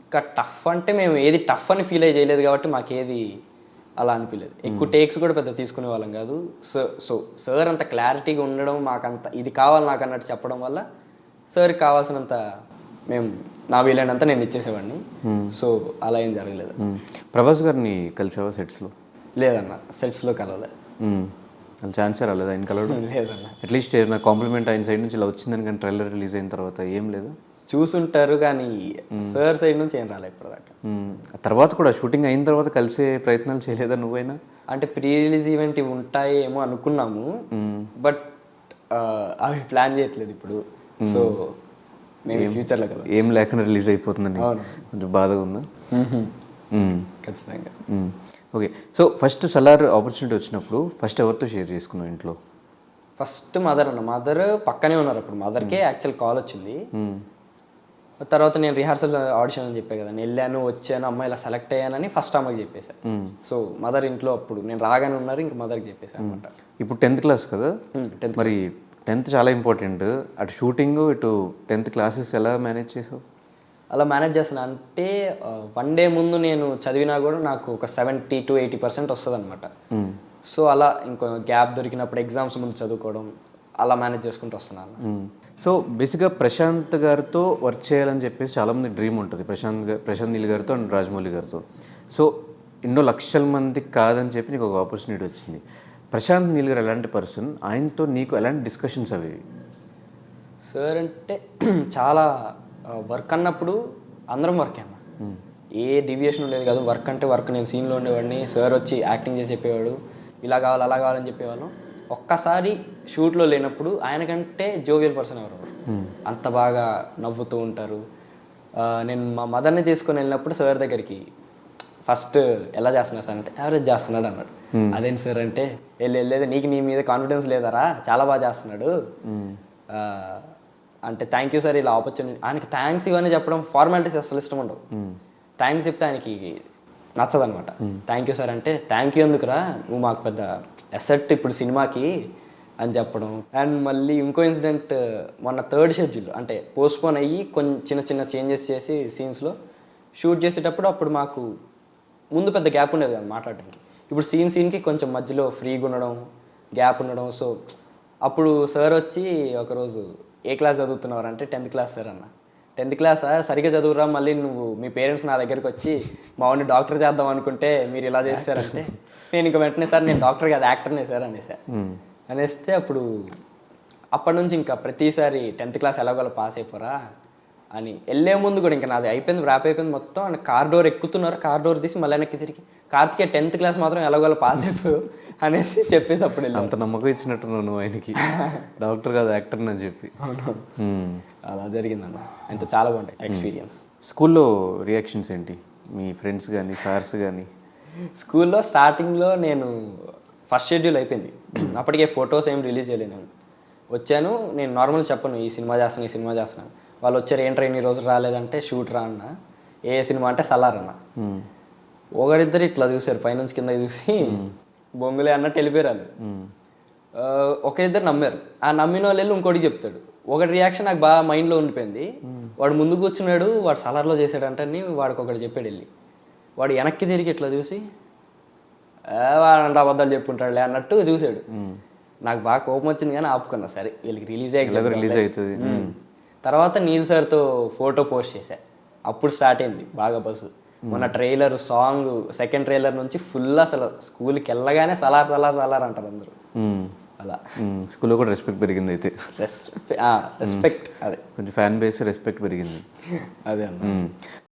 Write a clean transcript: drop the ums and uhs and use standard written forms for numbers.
ఇంకా టఫ్ అంటే మేము ఏది టఫ్ అని ఫీల్ అయ్యి చేయలేదు కాబట్టి మాకేది అలా అనిపించలేదు. ఎక్కువ టేక్స్ కూడా పెద్ద తీసుకునే వాళ్ళం కాదు. సో సార్ అంత క్లారిటీగా ఉండడం, మాకంత ఇది కావాలి నాకు అన్నట్టు చెప్పడం వల్ల సార్కి కావాల్సినంత మేము నా వీలైనంత నేను ఇచ్చేసేవాడిని. సో అలా ఏం జరగలేదు. ప్రభాస్ గారిని కలిసావా సెట్స్లో? లేదన్న, సెట్స్లో కలవలేదు. అసలు ఛాన్సే రాలేదు ఆయన కలవడం? లేదన్న. అట్లీస్ట్ నా కాంప్లిమెంట్ ఆయన సైడ్ నుంచి ఇలా వచ్చిందని కానీ ట్రైలర్ రిలీజ్ అయిన తర్వాత ఏం లేదు? చూసుంటారు కానీ సార్ సైడ్ నుంచి ఏం రాలేదు ఇప్పటిదాకా. తర్వాత కూడా షూటింగ్ అయిన తర్వాత కలిసే ప్రయత్నాలు చేయలేదా నువ్వైనా? అంటే ప్రీ రిలీజ్ ఈవెంట్ ఇవి ఉంటాయి ఏమో అనుకున్నాము, బట్ అవి ప్లాన్ చేయట్లేదు ఇప్పుడు. సో మేము ఫ్యూచర్లో కదా ఏం లేకుండా రిలీజ్ అయిపోతుందని కొంచెం బాధగా ఉందా? ఖచ్చితంగా. Okay, so first Salaar opportunity వచ్చినప్పుడు ఫస్ట్ ఎవరితో షేర్ చేసుకున్నావు ఇంట్లో? ఫస్ట్ మదర్ అన్న. మదర్ పక్కనే ఉన్నారు అప్పుడు. మదర్కే యాక్చువల్ కాల్ వచ్చింది. తర్వాత నేను రిహార్సల్ ఆడిషన్ అని చెప్పాను కదా, నేను వెళ్ళాను వచ్చాను అమ్మ ఇలా సెలెక్ట్ అయ్యానని ఫస్ట్ అమ్మకి చెప్పేశాను. సో మదర్ ఇంట్లో అప్పుడు నేను రాగానే ఉన్నారు, ఇంక మదర్కి చెప్పేశాను అనమాట. ఇప్పుడు 10th క్లాస్ కదా, మరి 10th చాలా ఇంపార్టెంట్. అటు షూటింగ్ ఇటు 10th క్లాసెస్ ఎలా మేనేజ్ చేసావు? అలా మేనేజ్ చేస్తాను అంటే 1 డే ముందు నేను చదివినా కూడా నాకు ఒక 70 to 80% వస్తుంది అనమాట. సో అలా ఇంకో గ్యాప్ దొరికినప్పుడు ఎగ్జామ్స్ ముందు చదువుకోవడం అలా మేనేజ్ చేసుకుంటూ వస్తున్నాను. సో బేసిక్గా ప్రశాంత్ గారితో వర్క్ చేయాలని చెప్పేసి చాలామంది డ్రీమ్ ఉంటుంది, ప్రశాంత్ నీల్ గారితో అండ్ రాజమౌళి గారితో. సో ఎన్నో లక్షల మందికి కాదని చెప్పి నీకు ఒక ఆపర్చునిటీ వచ్చింది. ప్రశాంత్ నీల్ గారు ఎలాంటి పర్సన్? ఆయనతో నీకు ఎలాంటి డిస్కషన్స్ అవి? సార్ అంటే చాలా వర్క్ అన్నప్పుడు అందరం వర్క్ అన్న, ఏ డివియేషన్ ఉండేది కాదు. వర్క్ అంటే వర్క్. నేను సీన్లో ఉండేవాడిని, సార్ వచ్చి యాక్టింగ్ చేసి చెప్పేవాడు, ఇలా కావాలి అలా కావాలని చెప్పేవాళ్ళం. ఒక్కసారి షూట్లో లేనప్పుడు ఆయనకంటే జోవియల్ పర్సన్ ఎవరు, అంత బాగా నవ్వుతూ ఉంటారు. నేను మా మదర్ని తీసుకొని వెళ్ళినప్పుడు సార్ దగ్గరికి ఫస్ట్ ఎలా చేస్తున్నారు సార్ అంటే యావరేజ్ చేస్తున్నాడు అన్నాడు. అదేంటి సార్ అంటే వెళ్ళేది నీకు నీ మీద కాన్ఫిడెన్స్ లేదరా, చాలా బాగా చేస్తున్నాడు అంటే థ్యాంక్ యూ సార్ ఇలా ఆపర్చునిటీ. ఆయనకి థ్యాంక్స్ ఇవన్నీ చెప్పడం ఫార్మాలిటీస్ అసలు ఇష్టం ఉండవు. థ్యాంక్స్ చెప్తే ఆయనకి నచ్చదనమాట. థ్యాంక్ యూ సార్ అంటే థ్యాంక్ యూ ఎందుకురా, నువ్వు మాకు పెద్ద అసెట్ ఇప్పుడు సినిమాకి అని చెప్పడం. అండ్ మళ్ళీ ఇంకో ఇన్సిడెంట్, మొన్న 3rd షెడ్యూల్ అంటే పోస్ట్పోన్ అయ్యి కొంచెం చిన్న చేంజెస్ చేసి సీన్స్లో షూట్ చేసేటప్పుడు అప్పుడు మాకు ముందు పెద్ద గ్యాప్ ఉండేది కదా మాట్లాడడానికి. ఇప్పుడు సీన్కి కొంచెం మధ్యలో ఫ్రీగా ఉండడం, గ్యాప్ ఉండడం. సో అప్పుడు సార్ వచ్చి ఒకరోజు ఏ క్లాస్ చదువుతున్నారు అంటే 10th క్లాస్ సార్ అన్న. 10th క్లాస్ సరిగ్గా చదువురా, మళ్ళీ నువ్వు మీ పేరెంట్స్ నా దగ్గరికి వచ్చి మా వాడిని డాక్టర్ చేద్దాం అనుకుంటే మీరు ఇలా చేస్తారంటే నేను ఇంక వెంటనే సార్ నేను డాక్టర్ కాదు యాక్టర్నే సార్ అనేస్తే అప్పుడు అప్పటి నుంచి ఇంకా ప్రతిసారి 10th క్లాస్ ఎలాగోలా పాస్ అయిపోరా అని వెళ్ళే ముందు కూడా ఇంకా నాది అయిపోయింది, ర్యాప్ అయిపోయింది మొత్తం. అండ్ కార్ డోర్ ఎక్కుతున్నారు, కార్ డోర్ తీసి మళ్ళీ వెనక్కి తిరిగి కార్తికే 10th క్లాస్ మాత్రం ఎలాగోలా పాస్ అయిపోయావు అనేసి చెప్పేసి అప్పుడు అంత నమ్మకం ఇచ్చినట్టున్నావు నువ్వు ఆయనకి, డాక్టర్ కాదు యాక్టర్ అని చెప్పి. అలా జరిగిందన్న. అంత చాలా బాగుంటాయి ఎక్స్పీరియన్స్. స్కూల్లో రియాక్షన్స్ ఏంటి మీ ఫ్రెండ్స్ కానీ సార్స్ కానీ? స్కూల్లో స్టార్టింగ్లో నేను ఫస్ట్ షెడ్యూల్ అయిపోయింది, అప్పటికే ఫొటోస్ ఏం రిలీజ్ చేయలేదు. నేను వచ్చాను, నేను నార్మల్ చెప్పను ఈ సినిమా చేస్తున్నాను. వాళ్ళు వచ్చారు, ఏంట్రా ఇన్ని రోజులు రాలేదంటే షూట్ రా అన్న. ఏ సినిమా అంటే సలార్ అన్న. ఒకరిద్దరు ఇట్లా చూసారు, పైనుంచి కింద చూసి బొంగులే అన్నట్టు వెళ్ళిపోయారు వాళ్ళు. ఒకరిద్దరు నమ్మారు. ఆ నమ్మిన వాళ్ళు వెళ్ళి ఇంకోటికి చెప్తాడు. ఒకటి రియాక్షన్ నాకు బాగా మైండ్లో ఉండిపోయింది. వాడు ముందు కూర్చున్నాడు, వాడు సలార్లో చేశాడంటని వాడికి ఒకటి చెప్పాడు వెళ్ళి. వాడు వెనక్కి తిరిగి ఇట్లా చూసి వాడంటే అబద్ధాలు చెప్పుంటాడులే అన్నట్టు చూశాడు. నాకు బాగా కోపం వచ్చింది కానీ ఆపుకున్నా, సరే వీళ్ళకి రిలీజ్ అవుతుంది. తర్వాత నీల్ సార్తో ఫోటో పోస్ట్ చేశా, అప్పుడు స్టార్ట్ అయింది బాగా బస్సు. మొన్న ట్రైలర్ సాంగ్ సెకండ్ ట్రైలర్ నుంచి ఫుల్ అసలు స్కూల్కి వెళ్ళగానే సలార్ అంటారు అందరూ. అలా స్కూల్లో కూడా రెస్పెక్ట్ పెరిగింది. అయితే రెస్పెక్ట్ అదే కొంచెం ఫ్యాన్ బేస్ రెస్పెక్ట్ పెరిగింది అదే అన్న.